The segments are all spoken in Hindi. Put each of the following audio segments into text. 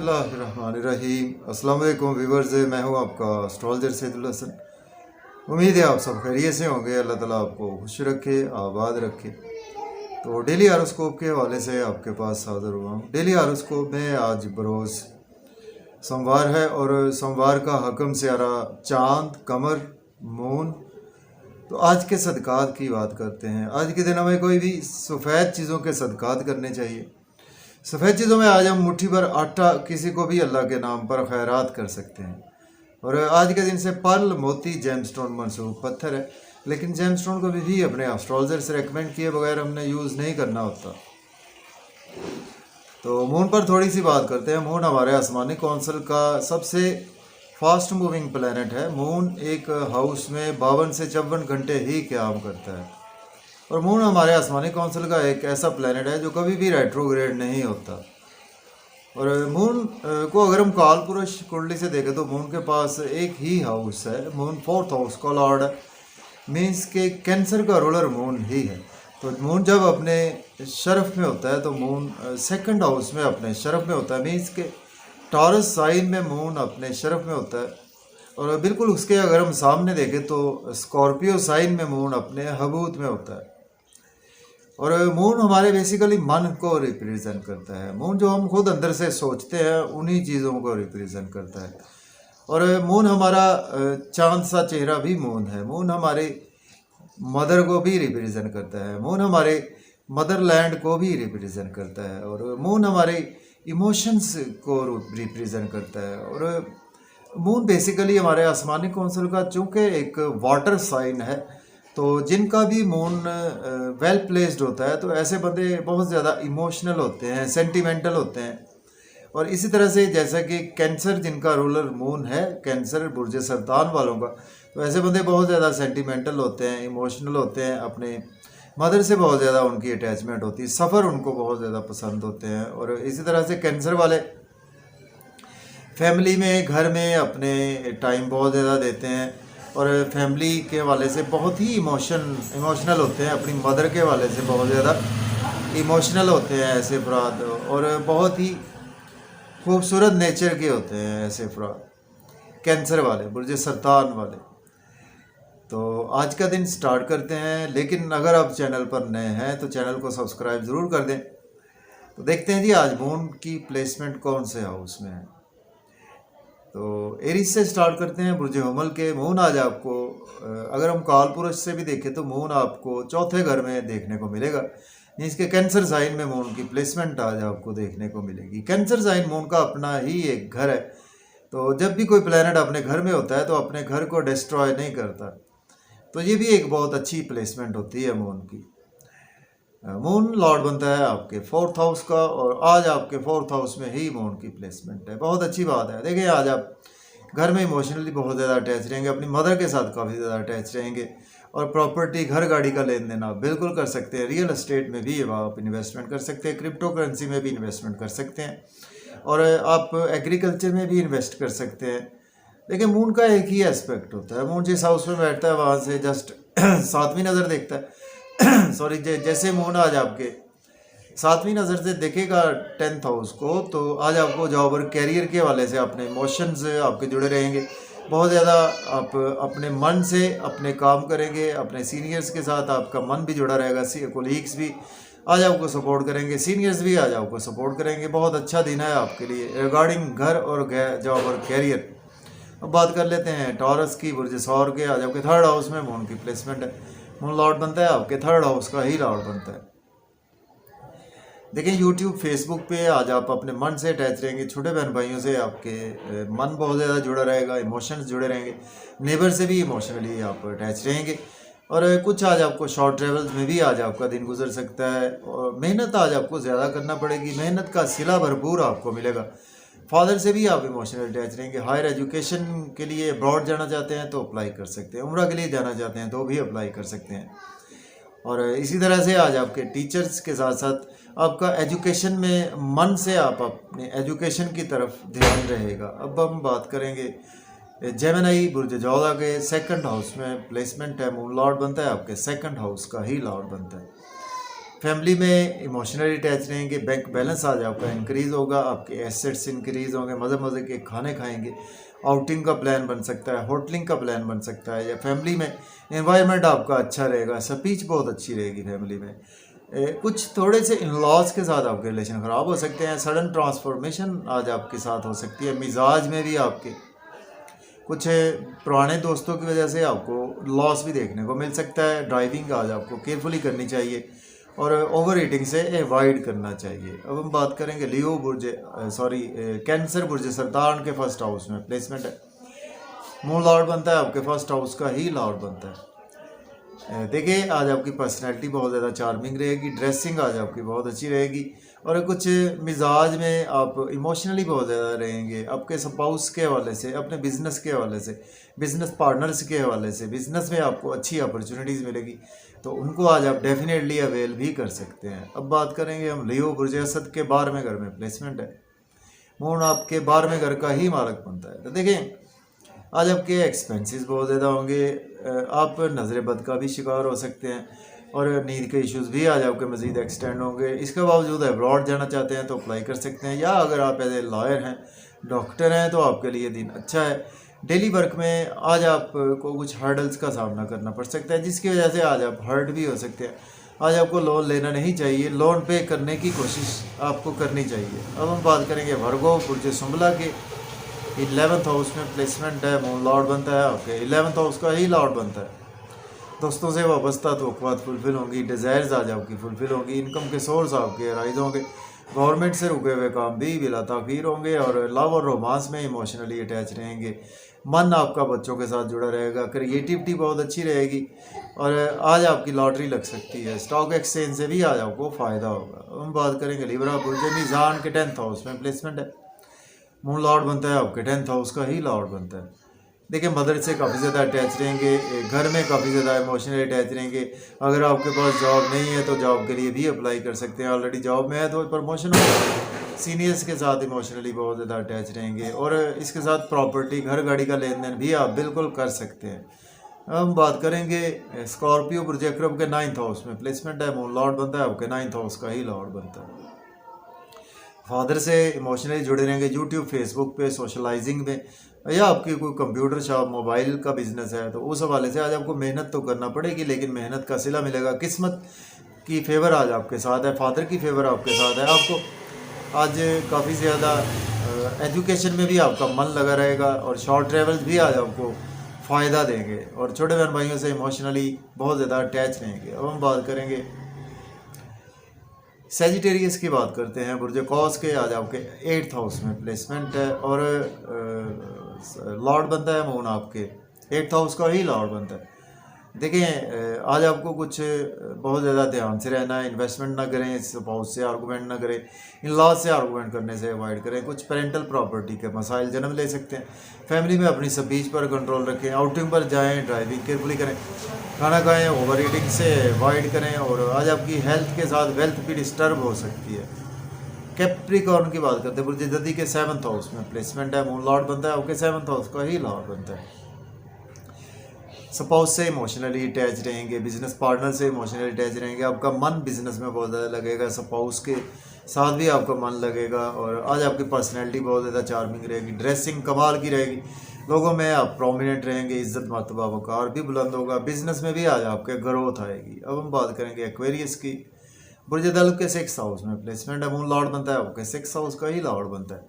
बिस्मिल्लाहिर्रहमानिर्रहीम। अस्सलाम वालेकुम व्यूअर्स, मैं हूं आपका एस्ट्रोलॉजर सैदुल हसन। उम्मीद है आप सब खैरियत से होंगे। अल्लाह ताला आपको खुश रखे, आबाद रखे। तो डेली हारोस्कोप के हवाले से आपके पास हाज़िर हुआ हूँ। डेली हारोस्कोप में आज बरोज़ सोमवार है और सोमवार का हकम सियारा चाँद, कमर, मून। तो आज के सदक़ात की बात करते हैं। आज के दिन हमें कोई भी सफ़ेद चीज़ों के सदक़ात करने चाहिए। सफ़ेद चीज़ों में आज हम मुट्ठी भर आटा किसी को भी अल्लाह के नाम पर खैरात कर सकते हैं। और आज के दिन से पर्ल, मोती, जेमस्टोन मनसूब पत्थर है, लेकिन जेमस्टोन को भी अपने एस्ट्रोलॉजर से रेकमेंड किए बगैर हमने यूज़ नहीं करना होता। तो मून पर थोड़ी सी बात करते हैं। मून हमारे आसमानी कौंसल का सबसे फास्ट मूविंग प्लैनेट है। मून एक हाउस में 52 से 54 घंटे ही क़याम करता है। और मून हमारे आसमानी कौंसल का एक ऐसा प्लैनेट है जो कभी भी रेट्रोग्रेड नहीं होता। और मून को अगर हम काल पुरुष कुंडली से देखें तो मून के पास एक ही हाउस है। मून 4th हाउस का लॉर्ड है, मीन्स के कैंसर का रूलर मून ही है। तो मून जब अपने शरफ में होता है तो मून 2nd हाउस में अपने शरफ में होता है, मीन्स के टॉरस साइन में मून अपने शरफ में होता है। और बिल्कुल उसके अगर हम सामने देखें तो स्कॉर्पियो साइन में मून अपने हबूत में होता है। और मून हमारे बेसिकली मन को रिप्रेजेंट करता है। मून जो हम खुद अंदर से सोचते हैं उन्हीं चीज़ों को रिप्रेजेंट करता है। और मून हमारा चांद सा चेहरा भी मून है। मून हमारे मदर को भी रिप्रेजेंट करता है। मून हमारे मदरलैंड को भी रिप्रेजेंट करता है। और मून हमारे इमोशंस को रिप्रेजेंट करता है। और मून बेसिकली हमारे आसमानी कौंसल का चूँकि एक वाटर साइन है, तो जिनका भी मून वेल प्लेस्ड होता है तो ऐसे बंदे बहुत ज़्यादा इमोशनल होते हैं, सेंटिमेंटल होते हैं। और इसी तरह से जैसा कि कैंसर जिनका रूलर मून है, कैंसर बुर्ज सरतान वालों का, तो ऐसे बंदे बहुत ज़्यादा सेंटिमेंटल होते हैं, इमोशनल होते हैं। अपने मदर से बहुत ज़्यादा उनकी अटैचमेंट होती है, सफ़र उनको बहुत ज़्यादा पसंद होते हैं। और इसी तरह से कैंसर वाले फैमिली में, घर में अपने टाइम बहुत ज़्यादा देते हैं और फैमिली के वाले से बहुत ही इमोशनल होते हैं। अपनी मदर के वाले से बहुत ज़्यादा इमोशनल होते हैं ऐसे अफराद। और बहुत ही खूबसूरत नेचर के होते हैं ऐसे अफराद, कैंसर वाले, बुर्ज सरतान वाले। तो आज का दिन स्टार्ट करते हैं। लेकिन अगर आप चैनल पर नए हैं तो चैनल को सब्सक्राइब ज़रूर कर दें। तो देखते हैं जी आज मून की प्लेसमेंट कौन से हाउस में है। तो एरीज से स्टार्ट करते हैं, बुर्ज हमल के। मून आज आपको अगर हम काल पुरुष से भी देखें तो मून आपको 4थे घर में देखने को मिलेगा। जिसके कैंसर साइन में मून की प्लेसमेंट आज आपको देखने को मिलेगी। कैंसर साइन मून का अपना ही एक घर है। तो जब भी कोई प्लैनेट अपने घर में होता है तो अपने घर को डिस्ट्रॉय नहीं करता। तो ये भी एक बहुत अच्छी प्लेसमेंट होती है मून की। मून लॉर्ड बनता है आपके 4th हाउस का और आज आपके 4th हाउस में ही मून की प्लेसमेंट है। बहुत अच्छी बात है। देखिए आज आप घर में इमोशनली बहुत ज़्यादा अटैच रहेंगे, अपनी मदर के साथ काफ़ी ज़्यादा अटैच रहेंगे। और प्रॉपर्टी, घर गाड़ी का लेन देन आप बिल्कुल कर सकते हैं। रियल एस्टेट में भी आप इन्वेस्टमेंट कर सकते हैं, क्रिप्टो करेंसी में भी इन्वेस्टमेंट कर सकते हैं और आप एग्रीकल्चर में भी इन्वेस्ट कर सकते हैं। देखिए मून का एक ही एस्पेक्ट होता है। मून जिस हाउस में बैठता है वहाँ से जस्ट 7वीं नज़र देखता है। सॉरी, जैसे मून आज आपके 7वीं नज़र से देखेगा 10th हाउस को, तो आज आपको जॉब और कैरियर के वाले से अपने इमोशंस आपके जुड़े रहेंगे। बहुत ज़्यादा आप अपने मन से अपने काम करेंगे। अपने सीनियर्स के साथ आपका मन भी जुड़ा रहेगा। कोलीग्स भी आज आपको सपोर्ट करेंगे, सीनियर्स भी आज आपको सपोर्ट करेंगे। बहुत अच्छा दिन है आपके लिए रिगार्डिंग घर और जॉब और कैरियर। अब बात कर लेते हैं टॉरस की, बुर्ज सौर के। आज आपके 3rd हाउस में मून की प्लेसमेंट है। मून लॉर्ड बनता है आपके 3rd हाउस का ही लॉर्ड बनता है। देखिए यूट्यूब, फेसबुक पे आज आप अपने मन से अटैच रहेंगे। छोटे बहन भाइयों से आपके मन बहुत ज़्यादा जुड़ा रहेगा, इमोशंस जुड़े रहेंगे। नेबर से भी इमोशनली आप अटैच रहेंगे। और कुछ आज आपको शॉर्ट ट्रेवल्स में भी आज आपका दिन गुजर सकता है। और मेहनत आज आपको ज़्यादा करना पड़ेगी, मेहनत का सिला भरपूर आपको मिलेगा। फादर से भी आप इमोशनल अटैच रहेंगे। हायर एजुकेशन के लिए अब्रॉड जाना चाहते हैं तो अप्लाई कर सकते हैं, उम्रा के लिए जाना चाहते हैं तो भी अप्लाई कर सकते हैं। और इसी तरह से आज आपके टीचर्स के साथ साथ आपका एजुकेशन में मन से आप अपने एजुकेशन की तरफ ध्यान रहेगा। अब हम बात करेंगे जेमिनी, बुर्ज जौला के 2nd हाउस में प्लेसमेंट है। मून लॉर्ड बनता है आपके 2nd हाउस का ही लॉर्ड बनता है। फैमिली में इमोशनली अटैच रहेंगे, बैंक बैलेंस आज आपका इंक्रीज़ होगा, आपके एसेट्स इंक्रीज़ होंगे, मज़े मज़े के खाने खाएंगे, आउटिंग का प्लान बन सकता है, होटलिंग का प्लान बन सकता है, या फैमिली में एनवायरनमेंट आपका अच्छा रहेगा, स्पीच बहुत अच्छी रहेगी फैमिली में। कुछ थोड़े से इन लॉज के साथ आपके रिलेशन ख़राब हो सकते हैं, सडन ट्रांसफॉर्मेशन आज आपके साथ हो सकती है, मिजाज में भी आपके कुछ पुराने दोस्तों की वजह से आपको लॉस भी देखने को मिल सकता है। ड्राइविंग आज आपको केयरफुली करनी चाहिए और ओवर ईटिंग से अवॉइड करना चाहिए। अब हम बात करेंगे लियो बुर्ज कैंसर बुर्ज सरदार के फर्स्ट हाउस में प्लेसमेंट है, मून लॉर्ड बनता है आपके फर्स्ट हाउस का ही लॉर्ड बनता है। देखिए आज आपकी पर्सनैलिटी बहुत ज़्यादा चार्मिंग रहेगी, ड्रेसिंग आज आपकी बहुत अच्छी रहेगी और कुछ मिजाज में आप इमोशनली बहुत ज़्यादा रहेंगे। आपके स्पाउस के हवाले से, अपने बिज़नेस के हवाले से, बिज़नेस पार्टनर्स के हवाले से बिज़नेस में आपको अच्छी अपॉर्चुनिटीज़ मिलेगी, तो उनको आज आप डेफिनेटली अवेल भी कर सकते हैं। अब बात करेंगे हम लियो बुर्ज असद के 12वें घर में प्लेसमेंट है, मून आपके 12वें घर का ही मालक बनता है। तो देखें आज आपके एक्सपेंसेस बहुत ज़्यादा होंगे, आप नज़र बद का भी शिकार हो सकते हैं और नींद के इश्यूज़ भी आज आपके मज़ीद एक्सटेंड होंगे। इसके बावजूद अब्रॉड जाना चाहते हैं तो अप्लाई कर सकते हैं, या अगर आप एज ए लॉयर हैं, डॉक्टर हैं, तो आपके लिए दिन अच्छा है। डेली वर्क में आज आपको कुछ हर्डल्स का सामना करना पड़ सकता है, जिसकी वजह से आज आप हर्ट भी हो सकते हैं। आज आपको लोन लेना नहीं चाहिए, लोन पे करने की कोशिश आपको करनी चाहिए। अब हम बात करेंगे वर्गो बुर्ज सुंबला के 11th हाउस में प्लेसमेंट है, मून लॉर्ड बनता है आपके 11th हाउस का ही लॉर्ड बनता है। दोस्तों से वाबस्ता तवक्कुआत फुलफिल होंगी, डिज़ायर्स आज आपकी फुलफिल होंगी, इनकम के सोर्स आपके राइज होंगे, गवर्नमेंट से रुके हुए काम भी बिला ताख़ीर होंगे और लव और रोमांस में इमोशनली अटैच रहेंगे। मन आपका बच्चों के साथ जुड़ा रहेगा, क्रिएटिविटी बहुत अच्छी रहेगी और आज आपकी लॉटरी लग सकती है। स्टॉक एक्सचेंज से भी आज आपको फ़ायदा होगा। हम बात करेंगे लिब्रा बुर्ज मीज़ान के 10th हाउस में प्लेसमेंट है, मून लॉर्ड बनता है आपके 10th हाउस का ही लॉर्ड बनता है। देखिए मदर से काफ़ी ज़्यादा अटैच रहेंगे, घर में काफ़ी ज़्यादा इमोशनली अटैच रहेंगे। अगर आपके पास जॉब नहीं है तो जॉब के लिए भी अप्लाई कर सकते हैं, ऑलरेडी जॉब में है तो प्रमोशन होगा। सीनियर्स के साथ इमोशनली बहुत ज़्यादा अटैच रहेंगे और इसके साथ प्रॉपर्टी, घर गाड़ी का लेन देन भी आप बिल्कुल कर सकते हैं। अब हम बात करेंगे स्कॉर्पियो बुर्ज अकरब के 9th हाउस में प्लेसमेंट है, मून लॉर्ड बनता है आपके 9th हाउस का ही लॉर्ड बनता है। फादर से इमोशनली जुड़े रहेंगे, यूट्यूब फेसबुक पे सोशलाइजिंग में, या आपकी कोई कंप्यूटर शॉप मोबाइल का बिजनेस है तो उस हवाले से आज आपको मेहनत तो करना पड़ेगी, लेकिन मेहनत का सिला मिलेगा। किस्मत की फेवर आज आपके साथ है, फादर की फेवर आपके साथ है। आपको आज काफ़ी ज़्यादा एजुकेशन में भी आपका मन लगा रहेगा और शॉर्ट ट्रेवल्स भी आज आपको फ़ायदा देंगे और छोटे बहन भाइयों से इमोशनली बहुत ज़्यादा अटैच रहेंगे। अब हम बात करेंगे सेजिटेरियस की बात करते हैं, बुर्ज कौस के आज आपके 8th हाउस में प्लेसमेंट है और लॉर्ड बनता है मून आपके 8th हाउस का ही लॉर्ड बनता है। देखिए आज आपको कुछ बहुत ज़्यादा ध्यान से रहना है, इन्वेस्टमेंट ना करें, स्पाउस से आर्गूमेंट ना करें, इन लॉज से आर्गूमेंट करने से अवॉइड करें। कुछ पेरेंटल प्रॉपर्टी के मसाइल जन्म ले सकते हैं। फैमिली में अपनी स्पीच पर कंट्रोल रखें, आउटिंग पर जाएं, ड्राइविंग केयरफुली करें, खाना खाएं, ओवर ईटिंग से अवॉइड करें और आज आपकी हेल्थ के साथ वेल्थ भी डिस्टर्ब हो सकती है। कैप्रिकॉर्न की बात करते हैं, बुर्ज जदी के 7th हाउस में प्लेसमेंट है, मून लॉर्ड बनता है आपके 7th हाउस का ही लॉर्ड बनता है। स्पाउस से इमोशनली अटैच रहेंगे, बिजनेस पार्टनर से इमोशनली अटैच रहेंगे, आपका मन बिजनेस में बहुत ज़्यादा लगेगा, स्पाउस के साथ भी आपका मन लगेगा और आज आपकी पर्सनैलिटी बहुत ज़्यादा चार्मिंग रहेगी, ड्रेसिंग कमाल की रहेगी, लोगों में आप प्रोमिनेंट रहेंगे, इज्जत मर्तबा वक़ार भी बुलंद होगा, बिजनेस में भी आज आपके ग्रोथ आएगी। अब हम बात करेंगे एक्वेरियस की, बुर्ज दल के 6th हाउस में प्लेसमेंट है, मून लॉर्ड बनता है आपके 6th हाउस का ही लॉर्ड बनता है।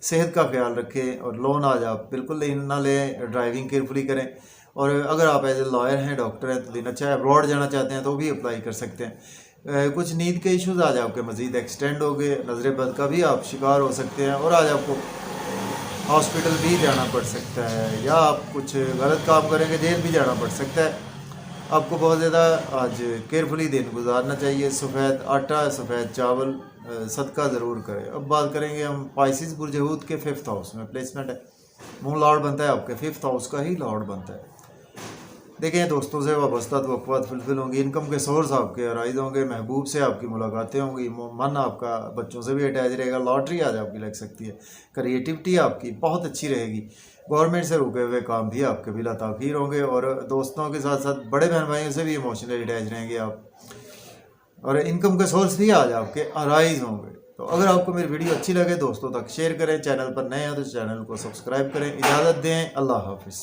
सेहत का ख्याल रखें और लोन आज आप बिल्कुल ना लें, ड्राइविंग केयरफुली करें और अगर आप एज ए लॉयर हैं, डॉक्टर हैं तो दिन अच्छा है, अब्रॉड जाना चाहते हैं तो भी अप्लाई कर सकते हैं। कुछ नींद के इश्यूज़ आज आपके मज़ीद एक्सटेंड हो गए, नज़र बद का भी आप शिकार हो सकते हैं और आज आपको हॉस्पिटल भी जाना पड़ सकता है, या आप कुछ गलत काम करेंगे जेल भी जाना पड़ सकता है। आपको बहुत ज़्यादा आज केयरफुली दिन गुजारना चाहिए। सफ़ेद आटा, सफ़ेद चावल सदका ज़रूर करें। अब बात करेंगे हम पाइसिस बुर्ज हूत के 5th हाउस में प्लेसमेंट है, मून लॉर्ड बनता है आपके 5th हाउस का ही लॉर्ड बनता है। देखें दोस्तों से वाबस्ता तवक्कुआत फुलफिल होंगी, इनकम के सोर्स आपके राइज होंगे, महबूब से आपकी मुलाकातें होंगी, मन आपका बच्चों से भी अटैच रहेगा, लॉटरी आज आपकी लग सकती है, क्रिएटिविटी आपकी बहुत अच्छी रहेगी, गवर्नमेंट से रुके हुए काम भी आपके बिला ताख़ीर होंगे और दोस्तों के साथ साथ बड़े बहन भाइयों से भी इमोशनली अटैच रहेंगे आप। और इनकम के सोर्स भी आज आपके अराइज होंगे। तो अगर आपको मेरी वीडियो अच्छी लगे दोस्तों तक शेयर करें, चैनल पर नए हैं तो चैनल को सब्सक्राइब करें। इजाज़त दें, अल्लाह हाफिज़।